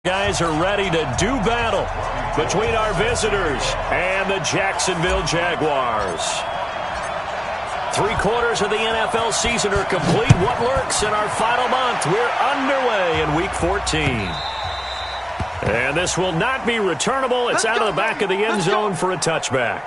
Guys are ready to do battle between our visitors and the Jacksonville Jaguars. 3/4 of the NFL season are complete. What lurks in our final month? We're underway in Week 14. And this will not be returnable. It's out of the back of the end zone for a touchback.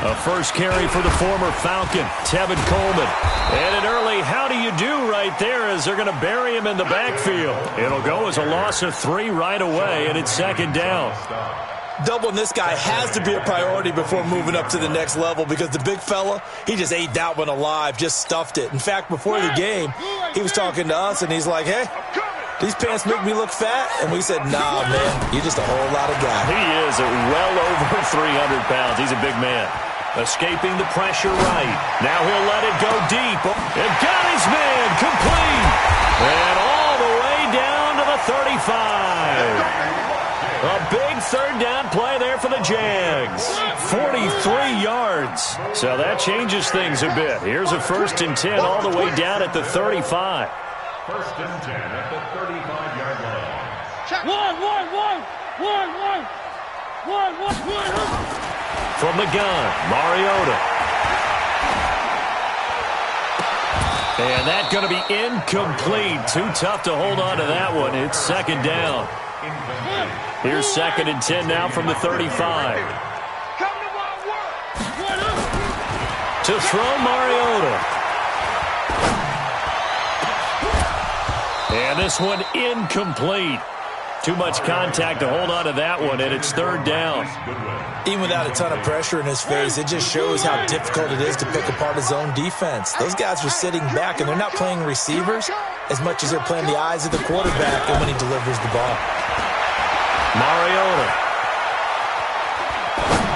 A first carry for the former Falcon, Tevin Coleman. And an early how do you do right there as they're going to bury him in the backfield. It'll go as a loss of 3 right away, and it's second down. Doubling this guy has to be a priority before moving up to the next level because the big fella, he just ate that one alive, just stuffed it. In fact, before the game, he was talking to us, and he's like, hey, these pants make me look fat? And we said, nah, man, you're just a whole lot of guy. He is well over 300 pounds. He's a big man. Escaping the pressure right. Now he'll let it go deep. And got his man complete. And all the way down to the 35. A big third down play there for the Jags. 43 yards. So that changes things a bit. Here's a 1st and 10 all the way down at the 35. 1st and 10 at the 35-yard line. One. From the gun, Mariota. And that's going to be incomplete. Too tough to hold on to that one. It's second down. Here's 2nd and 10 now from the 35. To throw, Mariota. And this one incomplete. Too much contact to hold on to that one, and it's 3rd down. Even without a ton of pressure in his face, it just shows how difficult it is to pick apart his own defense. Those guys are sitting back, and they're not playing receivers as much as they're playing the eyes of the quarterback and when he delivers the ball. Mariota.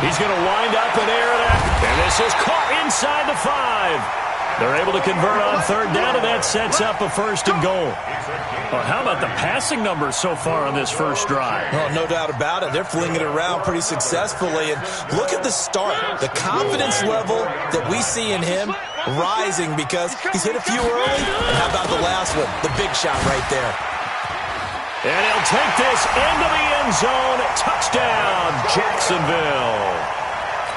He's going to wind up and air that, and this is caught inside the 5. They're able to convert on 3rd down, and that sets up a 1st and goal. Well, how about the passing numbers so far on this first drive? Well, no doubt about it. They're flinging it around pretty successfully. And look at the start. The confidence level that we see in him rising because he's hit a few early. And how about the last one? The big shot right there. And he'll take this into the end zone. Touchdown, Jacksonville.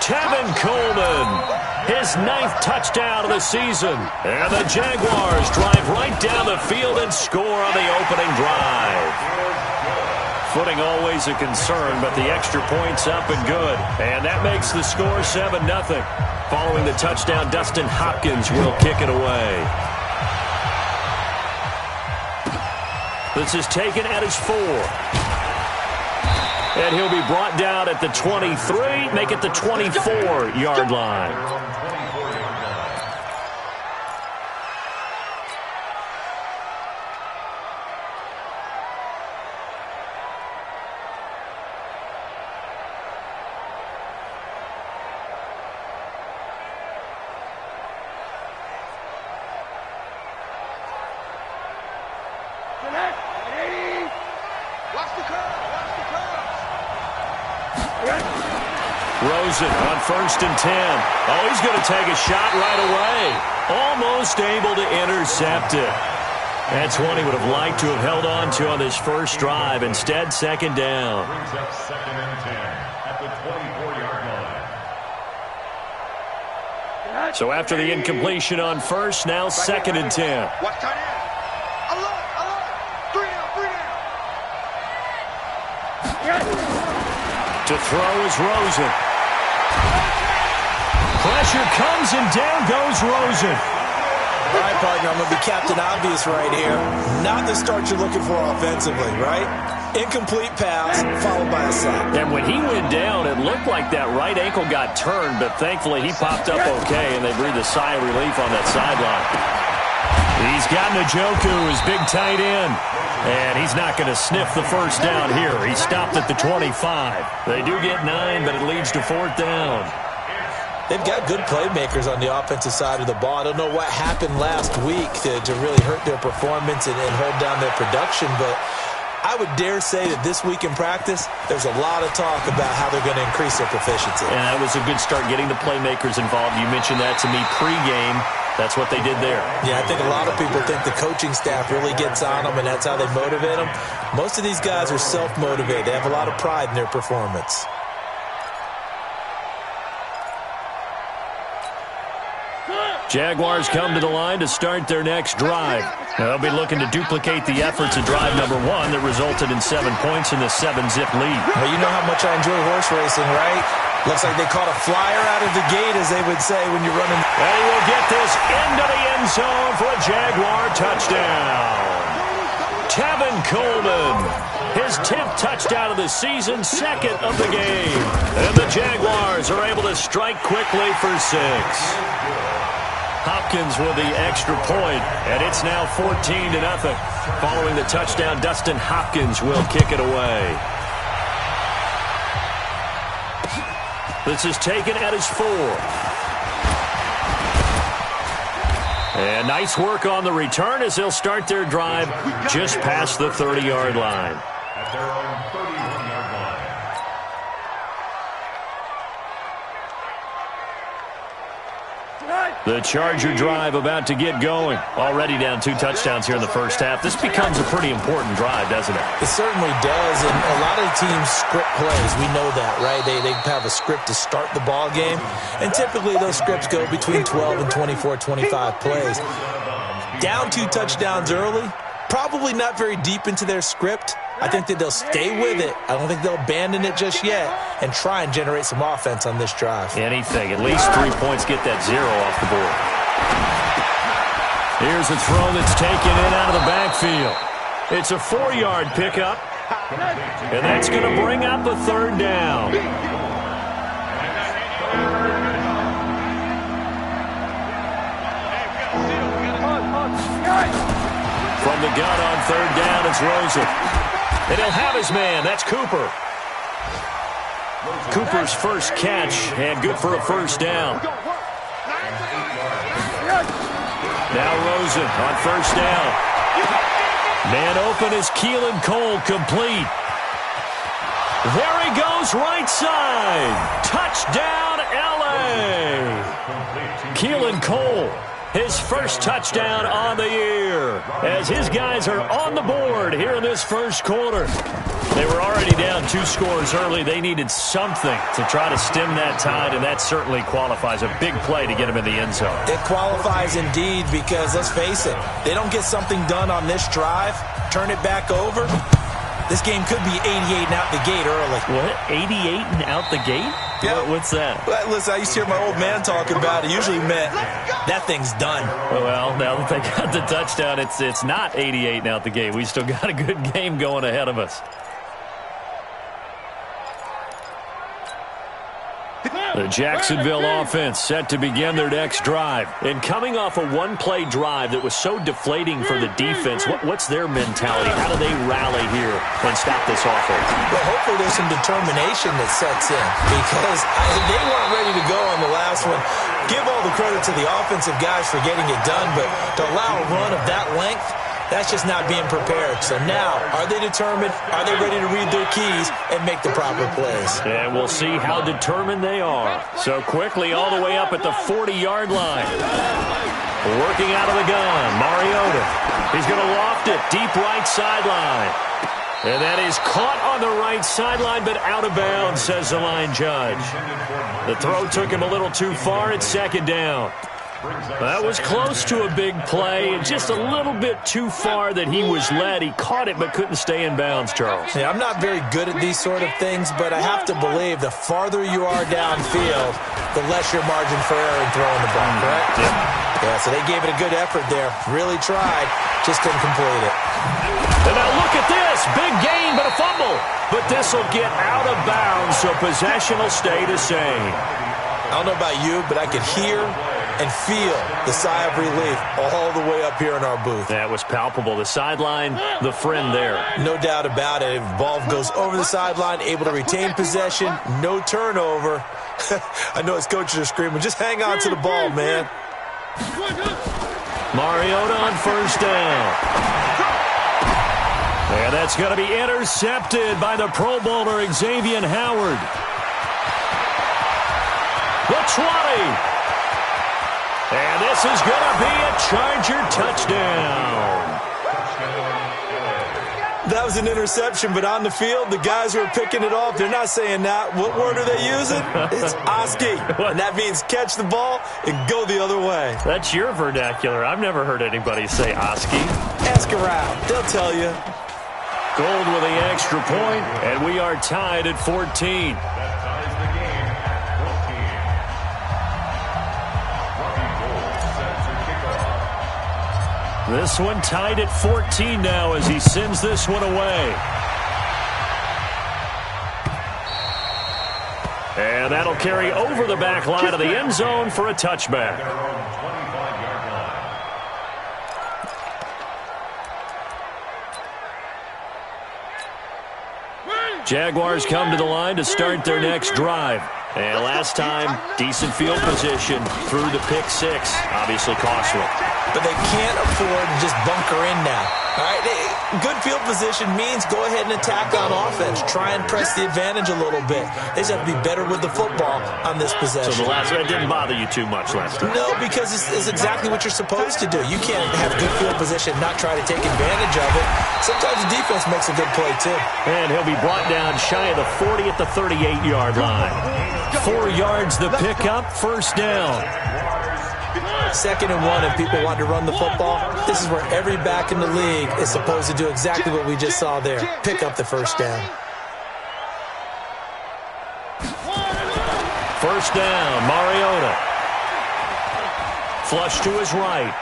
Tevin Coleman. His 9th touchdown of the season. And the Jaguars drive right down the field and score on the opening drive. Footing always a concern, but the extra point's up and good. And that makes the score 7-0. Following the touchdown, Dustin Hopkins will kick it away. This is taken at his 4. And he'll be brought down at the 23, make it the 24-yard line. Rosen on 1st and 10. Oh, he's going to take a shot right away. Almost able to intercept it. That's one he would have liked to have held on to on this first drive. Instead, 2nd down. Brings up 2nd and 10 at the 24-yard line. So after the incompletion on 1st, now 2nd and 10. To throw is Rosen. Pressure comes and down goes Rosen. All right, partner, I'm going to be Captain Obvious right here. Not the start you're looking for offensively, right? Incomplete pass followed by a sack. And when he went down, it looked like that right ankle got turned, but thankfully he popped up okay, and they breathed a sigh of relief on that sideline. He's got Njoku, his big tight end. And he's not going to sniff the first down here. He stopped at the 25. They do get 9, but it leads to 4th down. They've got good playmakers on the offensive side of the ball. I don't know what happened last week to really hurt their performance and hold down their production, but I would dare say that this week in practice, there's a lot of talk about how they're going to increase their proficiency. And that was a good start, getting the playmakers involved. You mentioned that to me pregame. That's what they did there. Yeah, I think a lot of people think the coaching staff really gets on them, and that's how they motivate them. Most of these guys are self-motivated. They have a lot of pride in their performance. Jaguars come to the line to start their next drive. Now, they'll be looking to duplicate the efforts of drive number 1 that resulted in 7 points in the 7-zip lead. Well, you know how much I enjoy horse racing, right? Looks like they caught a flyer out of the gate, as they would say when you're running. And he will get this into the end zone for a Jaguar touchdown. Tevin Coleman, his 10th touchdown of the season, 2nd of the game. And the Jaguars are able to strike quickly for 6. Hopkins with the extra point, and it's now 14-0. Following the touchdown, Dustin Hopkins will kick it away. This is taken at his 4. And nice work on the return as they'll start their drive just past the 30-yard line. At their own 31-yard line. The Charger drive about to get going. Already down 2 touchdowns here in the first half. This becomes a pretty important drive, doesn't it? It certainly does, and a lot of teams script plays. We know that, right? They have a script to start the ball game, and typically those scripts go between 12 and 24, 25 plays. Down 2 touchdowns early, probably not very deep into their script. I think that they'll stay with it. I don't think they'll abandon it just yet and try and generate some offense on this drive. Anything. At least 3 points, get that 0 off the board. Here's a throw that's taken in out of the backfield. It's a 4-yard pickup, and that's going to bring up a 3rd down. From the gun on 3rd down, it's Rosen. And he'll have his man. That's Cooper. Cooper's first catch, and good for a 1st down. Now Rosen on 1st down. Man open is Keelan Cole, complete. There he goes, right side. Touchdown, L.A. Keelan Cole, his first touchdown on the year, as his guys are on the board here in this first quarter. They were already down 2 scores early. They needed something to try to stem that tide, and that certainly qualifies. A big play to get him in the end zone. It qualifies indeed, because let's face it, they don't get something done on this drive, turn it back over, this game could be 88 and out the gate early. What? 88 and out the gate? Yeah. What's that? Well, listen, I used to hear my old man talking about it. Usually meant that thing's done. Well, now that they got the touchdown, it's not 88 and out the gate. We still got a good game going ahead of us. The Jacksonville offense set to begin their next drive. And coming off a 1-play drive that was so deflating for the defense, what's their mentality? How do they rally here and stop this offense? Well, hopefully there's some determination that sets in, because they weren't ready to go on the last one. Give all the credit to the offensive guys for getting it done, but to allow a run of that length, that's just not being prepared. So now, are they determined? Are they ready to read their keys and make the proper plays? And we'll see how determined they are. So quickly all the way up at the 40-yard line. Working out of the gun, Mariota. He's going to loft it deep right sideline. And that is caught on the right sideline, but out of bounds, says the line judge. The throw took him a little too far. It's 2nd down. That was close to a big play, and just a little bit too far that he was led. He caught it but couldn't stay in bounds, Charles. Yeah, I'm not very good at these sort of things, but I have to believe the farther you are downfield, the less your margin for error in throwing the ball, correct? Yep. Yeah, so they gave it a good effort there. Really tried, just couldn't complete it. And now look at this. Big gain, but a fumble. But this will get out of bounds, so possession will stay the same. I don't know about you, but I could hear and feel the sigh of relief all the way up here in our booth. That was palpable. The sideline, the friend there. No doubt about it. If the ball goes over the sideline, able to retain possession, no turnover. I know his coaches are screaming, just hang on to the ball, man. Mariota on first down. And that's going to be intercepted by the Pro Bowler, Xavier Howard. The 20. And this is going to be a Charger touchdown. That was an interception, but on the field, the guys who are picking it off, they're not saying that. What word are they using? It's Oski. And that means catch the ball and go the other way. That's your vernacular. I've never heard anybody say Oski. Ask around. They'll tell you. Gold with the extra point, and we are tied at 14. This one tied at 14 now as he sends this one away. And that'll carry over the back line of the end zone for a touchback. Jaguars come to the line to start their next drive. And last time, decent field position through the pick six. Obviously costly. But they can't afford to just bunker in now. All right, good field position means go ahead and attack on offense. Try and press the advantage a little bit. They just have to be better with the football on this possession. So the last one didn't bother you too much last time? No, because it's exactly what you're supposed to do. You can't have good field position and not try to take advantage of it. Sometimes the defense makes a good play, too. And he'll be brought down shy of the 40 at the 38-yard line. 4 yards the pickup, first down. 2nd and 1 if people want to run the football. This is where every back in the league is supposed to do exactly what we just saw there. Pick up the first down. First down, Mariota. Flush to his right.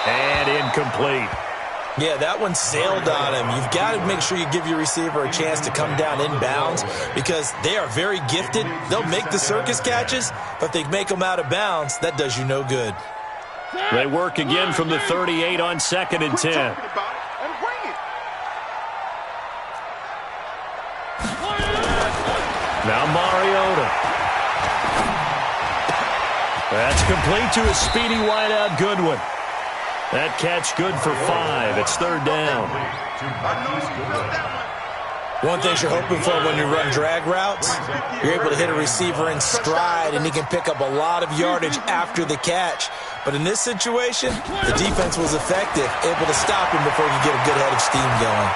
And incomplete. Yeah, that one sailed on him. You've got to make sure you give your receiver a chance to come down inbounds because they are very gifted. They'll make the circus catches, but if they make them out of bounds, that does you no good. They work again from the 38 on 2nd and 10. Now Mariota. That's complete to a speedy wideout Goodwin. That catch good for 5. It's 3rd down. One thing you're hoping for when you run drag routes, you're able to hit a receiver in stride, and he can pick up a lot of yardage after the catch. But in this situation, the defense was effective, able to stop him before he could get a good head of steam going.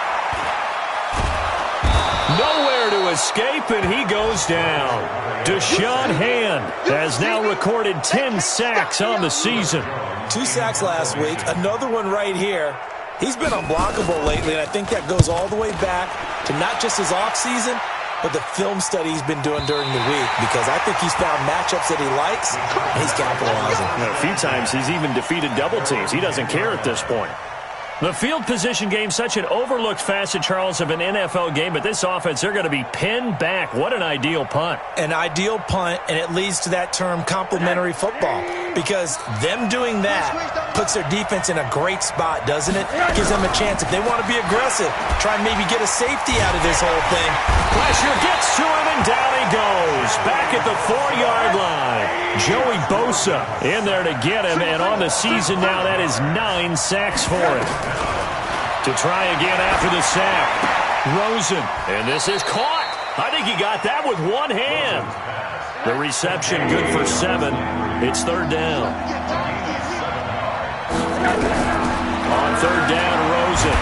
Nowhere to escape, and he goes down. Deshaun Hand has now recorded 10 sacks on the season. 2 sacks last week, another one right here. He's been unblockable lately, and I think that goes all the way back to not just his offseason, but the film study he's been doing during the week, because I think he's found matchups that he likes, and he's capitalizing. A few times he's even defeated double teams. He doesn't care at this point. The field position game, such an overlooked facet, Charles, of an NFL game, but this offense, they're going to be pinned back. What an ideal punt. An ideal punt, and it leads to that term complementary football, because them doing that puts their defense in a great spot, doesn't it? Gives them a chance, if they want to be aggressive, try and maybe get a safety out of this whole thing. Pressure gets to him, and down he goes. Back at the 4-yard line. Joey Bosa in there to get him, and on the season now, that is 9 sacks for him. To try again after the sack. Rosen. And this is caught. I think he got that with one hand. The reception good for 7. It's 3rd down. On 3rd down, Rosen.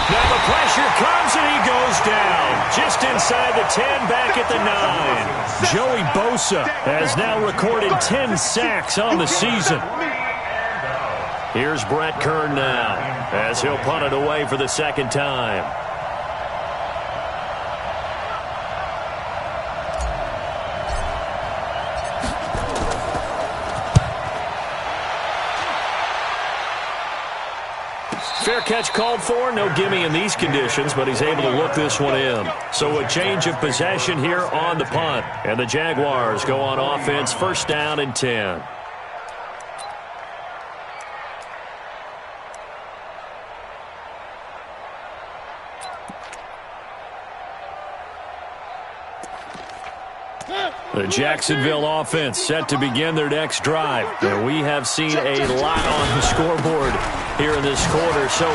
Now the pressure comes and he goes down. Just inside the 10, back at the 9. Joey Bosa has now recorded 10 sacks on the season. Here's Brett Kern now as he'll punt it away for the 2nd time. Fair catch called for. No gimme in these conditions, but he's able to look this one in. So a change of possession here on the punt. And the Jaguars go on offense, 1st down and 10. The Jacksonville offense set to begin their next drive. And we have seen a lot on the scoreboard here in this quarter. So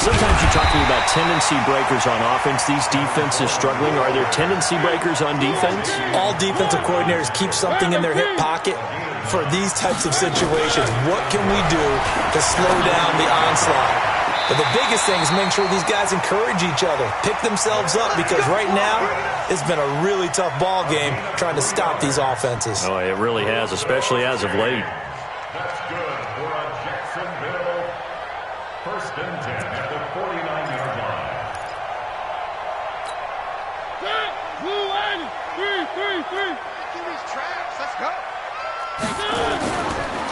sometimes you talk to me about tendency breakers on offense. These defenses struggling. Are there tendency breakers on defense? All defensive coordinators keep something in their hip pocket for these types of situations. What can we do to slow down the onslaught? But the biggest thing is making sure these guys encourage each other, pick themselves up, because right now it's been a really tough ball game trying to stop these offenses. Oh, it really has, especially as of late. That's good for a Jacksonville 1st and 10 at the 49-yard line. Give these traps. Let's go.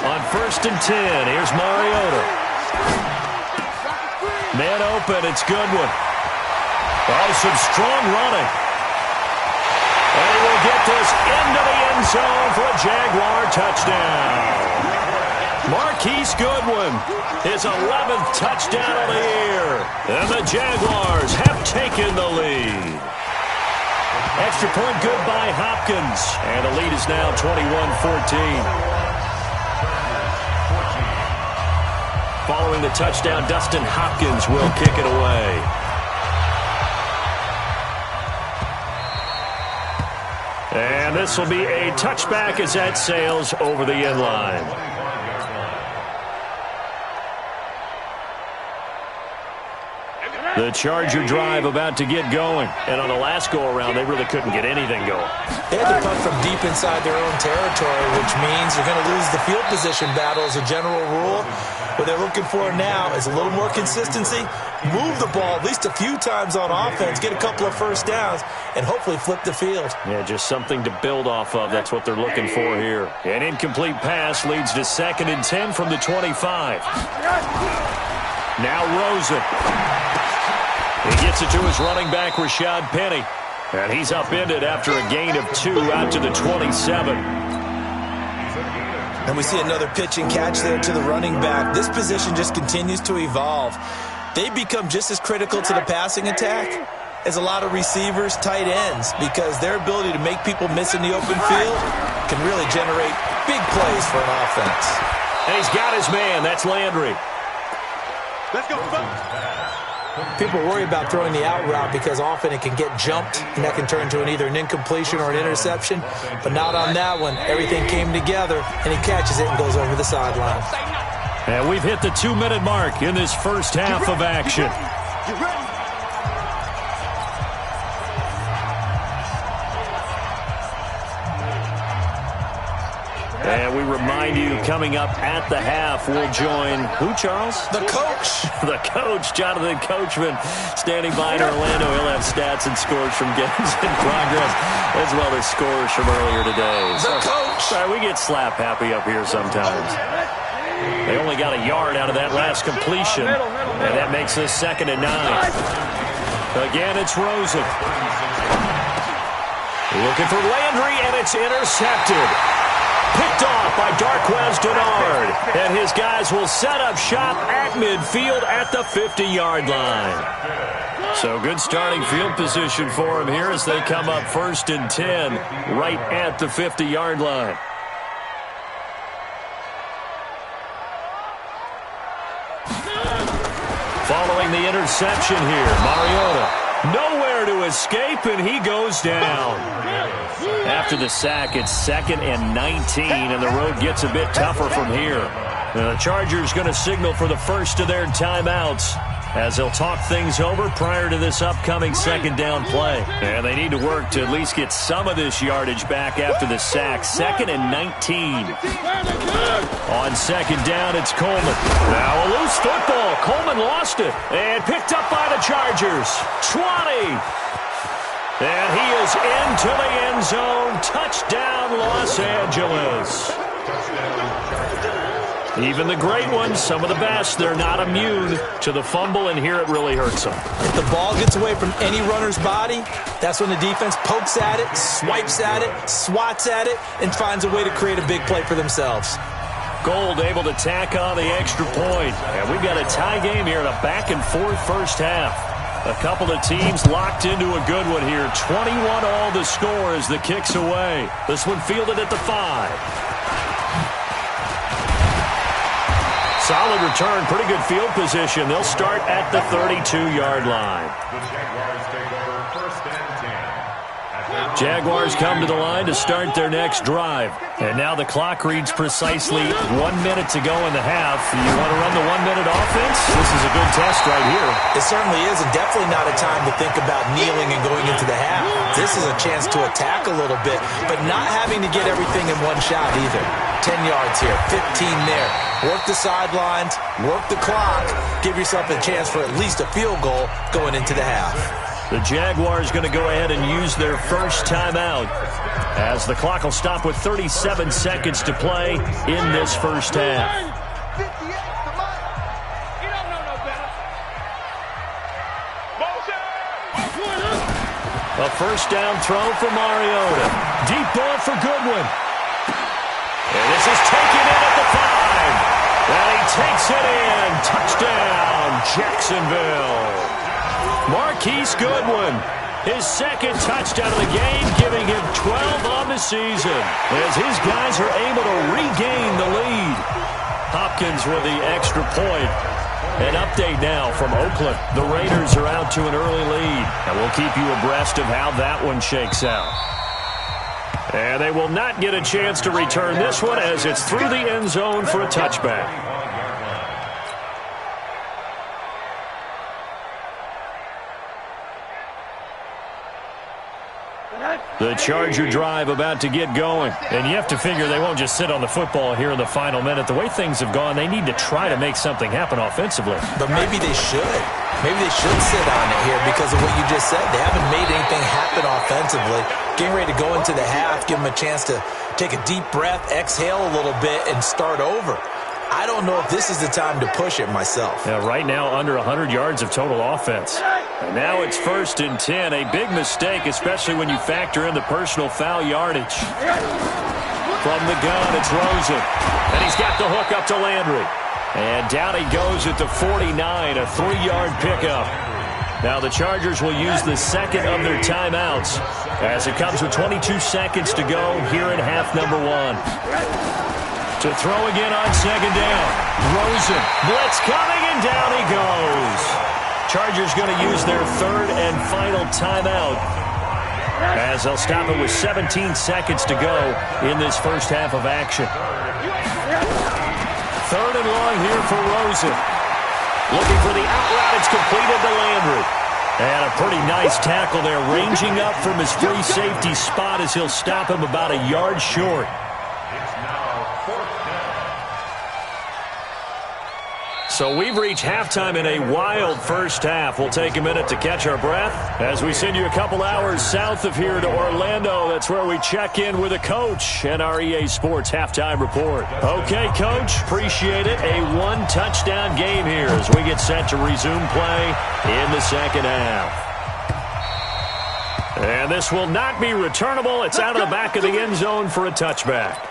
On 1st and 10, here's Mariota. Man open, it's Goodwin. Oh, some strong running. And he will get this into the end zone for a Jaguar touchdown. Marquise Goodwin, his 11th touchdown of the year. And the Jaguars have taken the lead. Extra point good by Hopkins. And the lead is now 21-14. Following the touchdown, Dustin Hopkins will kick it away. And this will be a touchback as that sails over the end line. The Charger drive about to get going. And on the last go-around, they really couldn't get anything going. They had to punt from deep inside their own territory, which means they're going to lose the field position battle as a general rule. What they're looking for now is a little more consistency, move the ball at least a few times on offense, get a couple of first downs, and hopefully flip the field. Yeah, just something to build off of. That's what they're looking for here. An incomplete pass leads to 2nd and 10 from the 25. Now Rosen. He gets it to his running back, Rashad Penny. And he's upended after a gain of 2 out to the 27. And we see another pitch and catch there to the running back. This position just continues to evolve. They become just as critical to the passing attack as a lot of receivers, tight ends, because their ability to make people miss in the open field can really generate big plays for an offense. And he's got his man. That's Landry. Let's go, folks. People worry about throwing the out route because often it can get jumped, and that can turn into either an incompletion or an interception. But not on that one. Everything came together, and he catches it and goes over the sideline. And we've hit the 2-minute mark in this first half of action. And we remind you, coming up at the half, we'll join who, Charles? The coach. The coach, Jonathan Coachman, standing by in Orlando. He'll have stats and scores from games in progress, as well as scores from earlier today. The coach. Sorry, we get slap happy up here sometimes. They only got a yard out of that last completion, and that makes this 2nd and 9. Again, it's Rosen. Looking for Landry, and it's intercepted. Picked off by Darquez Denard. And his guys will set up shop at midfield at the 50-yard line. So good starting field position for him here as they come up 1st and 10 right at the 50-yard line. Following the interception here, Mariota. Nowhere to escape, and he goes down. After the sack, it's 2nd and 19, and the road gets a bit tougher from here. The Chargers going to signal for the first of their timeouts as they'll talk things over prior to this upcoming 2nd down play. And they need to work to at least get some of this yardage back after the sack. 2nd and 19. On 2nd down, it's Coleman. Now a loose football. Coleman lost it and picked up by the Chargers. 20. And he is into the end zone. Touchdown, Los Angeles. Even the great ones, some of the best, they're not immune to the fumble, and here it really hurts them. If the ball gets away from any runner's body, that's when the defense pokes at it, swipes at it, swats at it, and finds a way to create a big play for themselves. Gold able to tack on the extra point. And we've got a tie game here in a back-and-forth first half. A couple of teams locked into a good one here. 21 all the score as the kick's away. This one fielded at the 5. Solid return, pretty good field position. They'll start at the 32-yard line. The Jaguars take over 1st and 10. Jaguars come to the line to start their next drive. And now the clock reads precisely 1 minute to go in the half. You want to run the 1-minute offense? This is a good test right here. It certainly is, and definitely not a time to think about kneeling and going into the half. This is a chance to attack a little bit, but not having to get everything in one shot either. 10 yards here, 15 there. Work the sidelines, work the clock, give yourself a chance for at least a field goal going into the half. The Jaguars going to go ahead and use their first timeout as the clock will stop with 37 seconds to play in this first half. A first down throw for Mariota. Deep ball for Goodwin. And this is taken in at the 5. And he takes it in. Touchdown, Jacksonville. Marquise Goodwin, his second touchdown of the game, giving him 12 on the season as his guys are able to regain the lead. Hopkins with the extra point. An update now from Oakland. The Raiders are out to an early lead, and we'll keep you abreast of how that one shakes out. And they will not get a chance to return this one as it's through the end zone for a touchback. The Charger drive about to get going. And you have to figure they won't just sit on the football here in the final minute. The way things have gone, they need to try to make something happen offensively. But maybe they should. Maybe they should sit on it here because of what you just said. They haven't made anything happen offensively. Getting ready to go into the half, give them a chance to take a deep breath, exhale a little bit, and start over. I don't know if this is the time to push it myself. Yeah, right now, under 100 yards of total offense. And now it's 1st and 10. A big mistake, especially when you factor in the personal foul yardage. From the gun, it's Rosen. And he's got the hook up to Landry. And down he goes at the 49, a 3-yard pickup. Now the Chargers will use the second of their timeouts as it comes with 22 seconds to go here in half number 1. To throw again on second down. Rosen, blitz coming, and down he goes. Chargers going to use their third and final timeout as they'll stop it with 17 seconds to go in this first half of action. 3rd and long here for Rosen. Looking for the out route. It's completed to Landry. And a pretty nice tackle there, ranging up from his free safety spot as he'll stop him about a yard short. So we've reached halftime in a wild first half. We'll take a minute to catch our breath as we send you a couple hours south of here to Orlando. That's where we check in with a coach and our EA Sports halftime report. Okay, Coach, appreciate it. A 1-touchdown game here as we get set to resume play in the second half. And this will not be returnable. It's out of the back of the end zone for a touchback.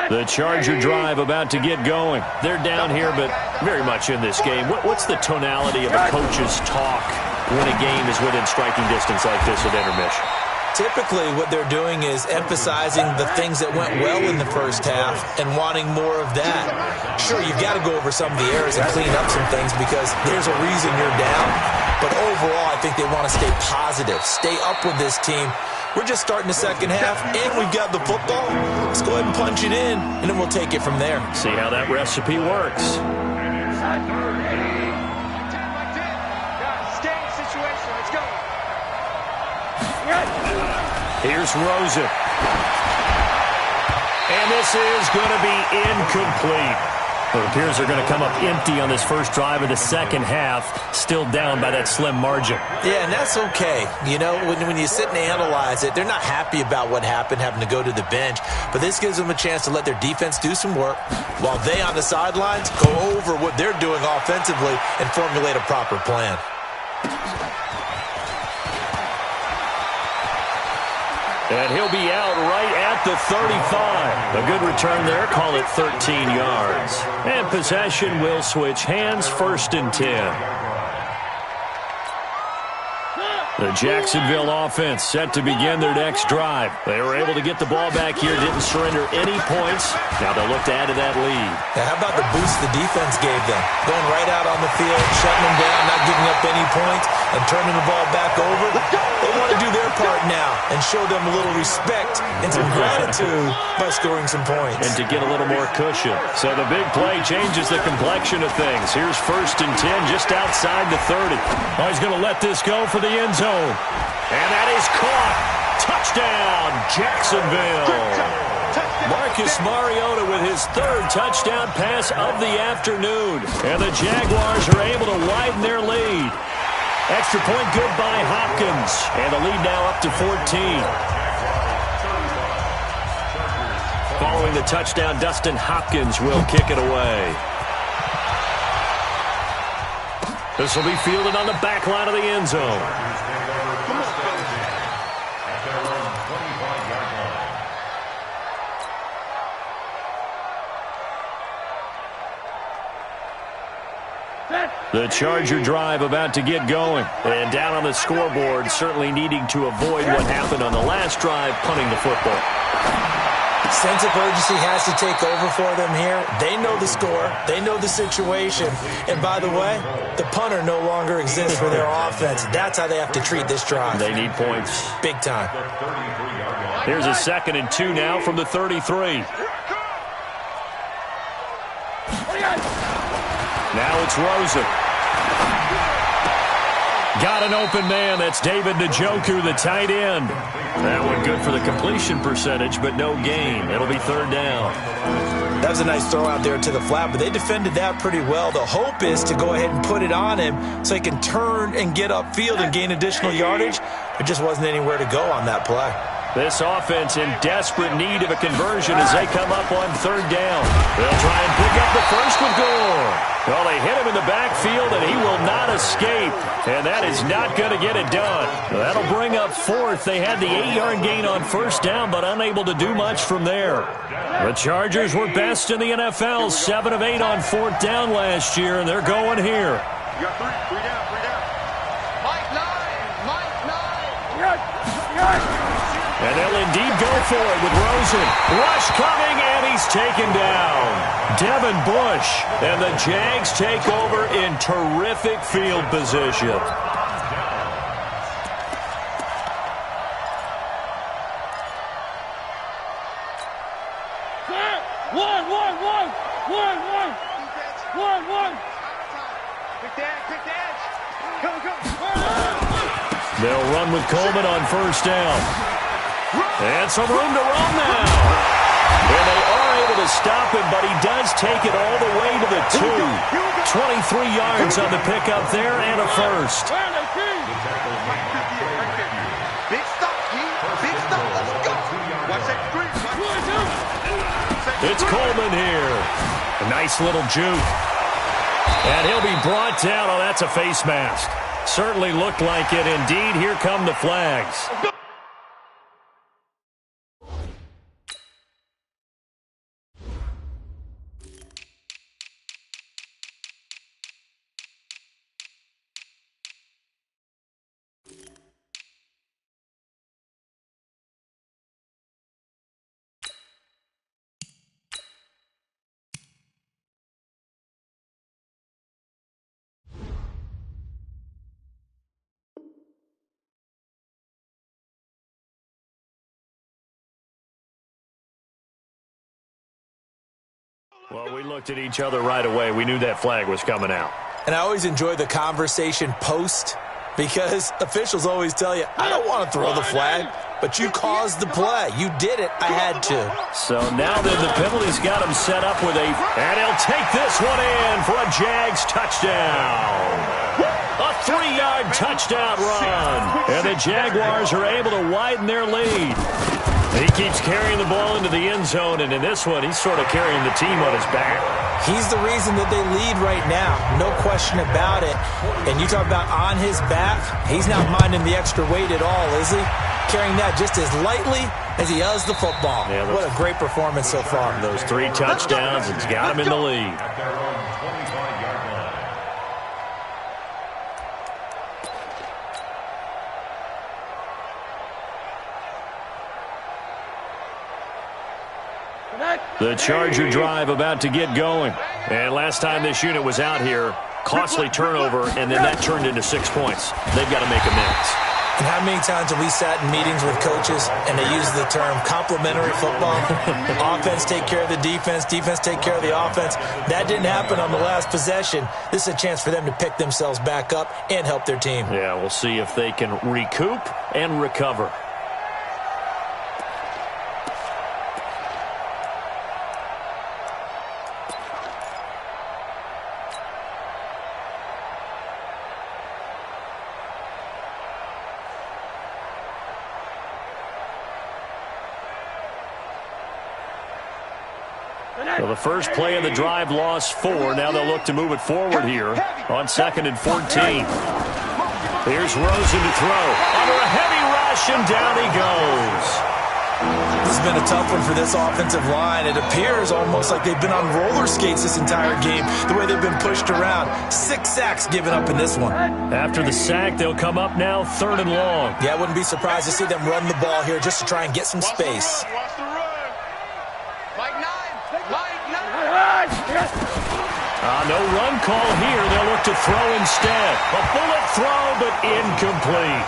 The Charger drive about to get going. They're down here, but very much in this game. What's the tonality of a coach's talk when a game is within striking distance like this at intermission? Typically, what they're doing is emphasizing the things that went well in the first half and wanting more of that. Sure, you've got to go over some of the errors and clean up some things because there's a reason you're down. But overall, I think they want to stay positive, stay up with this team. We're just starting the second half, and we've got the football. Let's go ahead and punch it in, and then we'll take it from there. See how that recipe works. Here's Rosen. And this is going to be incomplete. It appears they're going to come up empty on this first drive of the second half, still down by that slim margin. Yeah, and that's okay. You know, when you sit and analyze it, they're not happy about what happened, having to go to the bench. But this gives them a chance to let their defense do some work while they on the sidelines go over what they're doing offensively and formulate a proper plan. And he'll be out right at the 35. A good return there. Call it 13 yards. And possession will switch hands, 1st and 10. The Jacksonville offense set to begin their next drive. They were able to get the ball back here, didn't surrender any points. Now they'll look to add to that lead. Now, how about the boost the defense gave them? Going right out on the field, shutting them down, not giving up any points, and turning the ball back over. They want to do their part now and show them a little respect and some gratitude by scoring some points. And to get a little more cushion. So the big play changes the complexion of things. Here's 1st and 10 just outside the 30. Oh, he's going to let this go for the end zone. And that is caught. Touchdown, Jacksonville. Marcus Mariota with his 3rd touchdown pass of the afternoon. And the Jaguars are able to widen their lead. Extra point good by Hopkins. And the lead now up to 14. Following the touchdown, Dustin Hopkins will kick it away. This will be fielded on the back line of the end zone. The Charger drive about to get going. And down on the scoreboard, certainly needing to avoid what happened on the last drive, punting the football. Sense of urgency has to take over for them here. They know the score. They know the situation. And by the way, the punter no longer exists for their offense. That's how they have to treat this drive. They need points. Big time. Here's a 2nd and 2 now from the 33. Now it's Rosen. Got an open man. That's David Njoku, the tight end. That one good for the completion percentage, but no gain. It'll be 3rd down. That was a nice throw out there to the flat, but they defended that pretty well. The hope is to go ahead and put it on him so he can turn and get upfield and gain additional yardage. There just wasn't anywhere to go on that play. This offense in desperate need of a conversion as they come up on 3rd down. They'll try and pick up the first with Gore. Well, they hit him in the backfield, and he will not escape. And that is not going to get it done. That'll bring up 4th. They had the 8-yard gain on 1st down, but unable to do much from there. The Chargers were best in the NFL, 7 of 8 on 4th down last year, and they're going here. You got 3 down. Mike 9. And they'll indeed go for it with Rosen. Rush coming, and he's taken down. Devin Bush. And the Jags take over in terrific field position. They'll run with Coleman on 1st down. And some room to run now. And they are able to stop him, but he does take it all the way to the 2. 23 yards on the pickup there and a 1st. Big stop, big stop. Let's go. Watch that screen. It's Coleman here. A nice little juke. And he'll be brought down. Oh, that's a face mask. Certainly looked like it. Indeed, here come the flags. Well, we looked at each other right away. We knew that flag was coming out. And I always enjoy the conversation post because officials always tell you, I don't want to throw the flag, but you caused the play. You did it. I had to. So now then the penalty's got him set up with and he'll take this one in for a Jags touchdown. A 3-yard touchdown run. And the Jaguars are able to widen their lead. He keeps carrying the ball into the end zone, and in this one, he's sort of carrying the team on his back. He's the reason that they lead right now. No question about it. And you talk about on his back, he's not minding the extra weight at all, is he? carrying that just as lightly as he does the football. Yeah, what a great performance so far. Those 3 touchdowns, it's got him in the lead. At their own 25-yard line. The Charger drive about to get going. And last time this unit was out here, costly turnover, and then that turned into 6 points. They've got to make amends. And how many times have we sat in meetings with coaches and they use the term complementary football? Offense take care of the defense, defense take care of the offense. That didn't happen on the last possession. This is a chance for them to pick themselves back up and help their team. Yeah, we'll see if they can recoup and recover. Well, the first play of the drive lost 4. Now they'll look to move it forward here on 2nd and 14. Here's Rosen to throw. Under a heavy rush, and down he goes. This has been a tough one for this offensive line. It appears almost like they've been on roller skates this entire game, the way they've been pushed around. 6 sacks given up in this one. After the sack, they'll come up now 3rd and long. Yeah, I wouldn't be surprised to see them run the ball here just to try and get some space. No run call here. They'll look to throw instead. A bullet throw, but incomplete.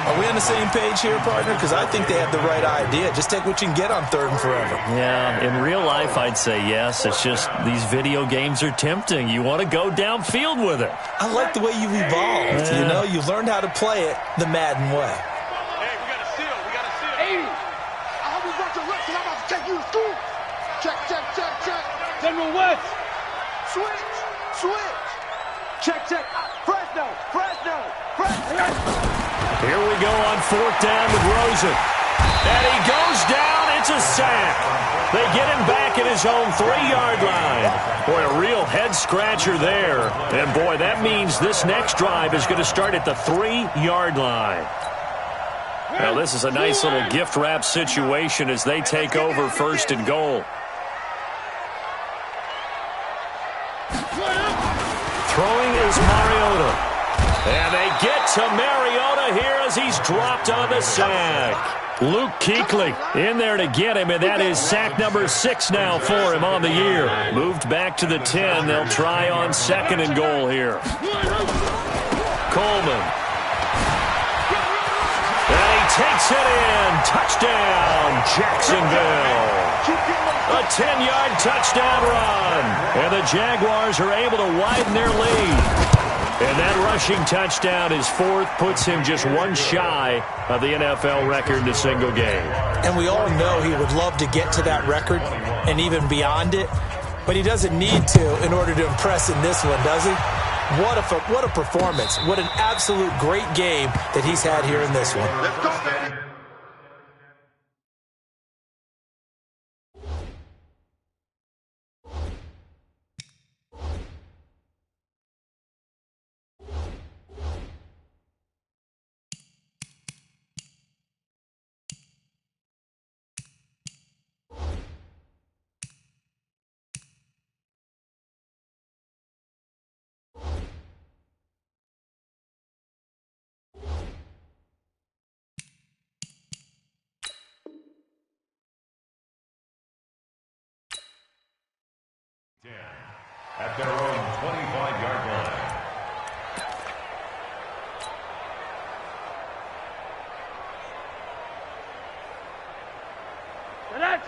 Are we on the same page here, partner? Because I think they have the right idea. Just take what you can get on 3rd and forever. Yeah, in real life, I'd say yes. It's just these video games are tempting. You want to go downfield with it. I like the way you've evolved. Yeah. You know, you learned how to play it the Madden way. Hey, we got a seal. We got a seal. Hey, I hope you brought your reps, and I'm about to take you to school. Check, check, check, check. General West. Switch, switch. Check, check. Fresno, Fresno, Fresno. Here we go on 4th down with Rosen. And he goes down. It's a sack. They get him back at his own 3-yard line. Boy, a real head-scratcher there. And, boy, that means this next drive is going to start at the 3-yard line. Now, this is a nice little gift-wrap situation as they take over 1st and goal. Throwing is Mariota. And they get to Mariota here as he's dropped on the sack. Luke Kuechly in there to get him, and that is sack number 6 now for him on the year. Moved back to the 10. They'll try on 2nd and goal here. Coleman. And he takes it in. Touchdown, Jacksonville. A 10-yard touchdown run. And the Jaguars are able to widen their lead. And that rushing touchdown is 4th, puts him just 1 shy of the NFL record in a single game. And we all know he would love to get to that record and even beyond it, but he doesn't need to in order to impress in this one, does he? What a performance. What an absolute great game that he's had here in this one. Let's go, baby. At their own 25-yard line.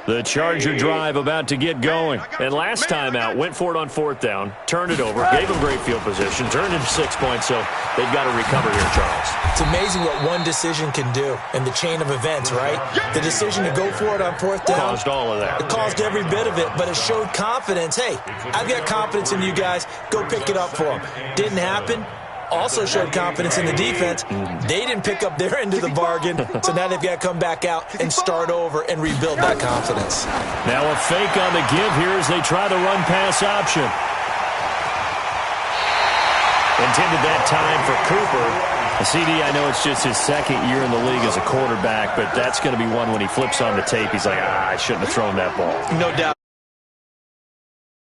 The Charger drive about to get going. And last time out, went for it on 4th down, turned it over, gave them great field position, turned into 6 points, so they've got to recover here, Charles. It's amazing what one decision can do in the chain of events, right? The decision to go for it on 4th down. Caused all of that. It caused every bit of it, but it showed confidence. Hey, I've got confidence in you guys. Go pick it up for them. Didn't happen. Also showed confidence in the defense. They didn't pick up their end of the bargain, so now they've got to come back out and start over and rebuild that confidence. Now a fake on the give here as they try the run-pass option. Intended that time for Cooper. CD, I know it's just his second year in the league as a quarterback, but that's going to be one when he flips on the tape. He's like, I shouldn't have thrown that ball. No doubt.